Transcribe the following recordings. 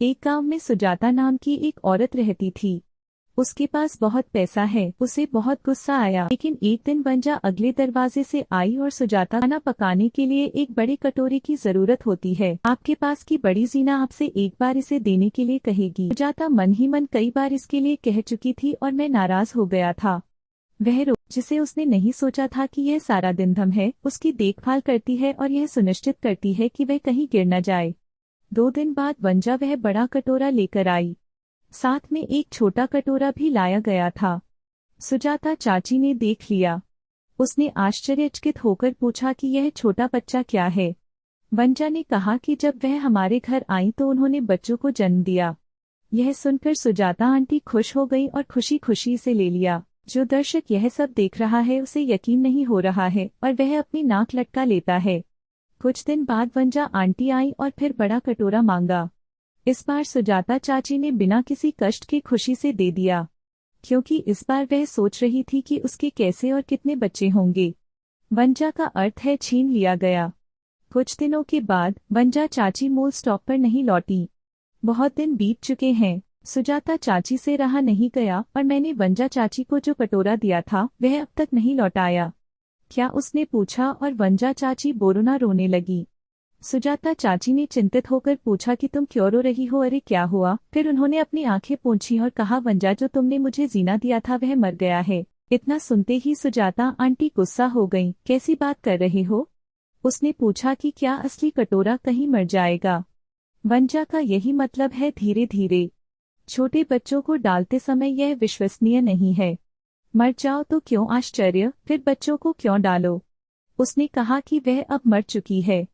एक गांव में सुजाता नाम की एक औरत रहती थी। उसके पास बहुत पैसा है। उसे बहुत गुस्सा आया, लेकिन एक दिन वंजा अगले दरवाजे से आई और सुजाता, खाना पकाने के लिए एक बड़ी कटोरी की जरूरत होती है। आपके पास की बड़ी जीना आपसे एक बार इसे देने के लिए कहेगी। सुजाता मन ही मन कई बार इसके लिए कह चुकी थी और मैं नाराज हो गया था। वह रोज, जिसे उसने नहीं सोचा था कि यह सारा दिन धम है, उसकी देखभाल करती है और यह सुनिश्चित करती है कि वह कहीं गिर न जाए। 2 दिन बाद वंजा वह बड़ा कटोरा लेकर आई। साथ में एक छोटा कटोरा भी लाया गया था। सुजाता चाची ने देख लिया। उसने आश्चर्यचकित होकर पूछा कि यह छोटा बच्चा क्या है। वंजा ने कहा कि जब वह हमारे घर आई तो उन्होंने बच्चों को जन्म दिया। यह सुनकर सुजाता आंटी खुश हो गई और खुशी खुशी इसे ले लिया। जो दर्शक यह सब देख रहा है उसे यकीन नहीं हो रहा है और वह अपनी नाक लटका लेता है। कुछ दिन बाद वंजा आंटी आई और फिर बड़ा कटोरा मांगा। इस बार सुजाता चाची ने बिना किसी कष्ट के खुशी से दे दिया, क्योंकि इस बार वह सोच रही थी कि उसके कैसे और कितने बच्चे होंगे। वंजा का अर्थ है छीन लिया गया। कुछ दिनों के बाद वंजा चाची मूल स्टॉप पर नहीं लौटी। बहुत दिन बीत चुके हैं। सुजाता चाची से रहा नहीं गया और मैंने वंजा चाची को जो कटोरा दिया था वह अब तक नहीं लौटाया। क्या उसने पूछा और वंजा चाची बोरोना रोने लगी। सुजाता चाची ने चिंतित होकर पूछा कि तुम क्यों रो रही हो, अरे क्या हुआ। फिर उन्होंने अपनी आंखें पोंछी और कहा, वंजा जो तुमने मुझे जीना दिया था वह मर गया है। इतना सुनते ही सुजाता आंटी गुस्सा हो गईं। कैसी बात कर रहे हो। उसने पूछा कि क्या असली कटोरा कहीं मर जाएगा। वंजा का यही मतलब है, धीरे धीरे। छोटे बच्चों को डालते समय यह विश्वसनीय नहीं है। मर जाओ तो क्यों आश्चर्य, फिर बच्चों को क्यों डालो। उसने कहा कि वह अब मर चुकी है।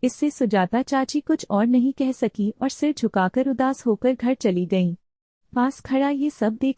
इससे सुजाता चाची कुछ और नहीं कह सकी और सिर झुकाकर उदास होकर घर चली गईं। पास खड़ा ये सब देख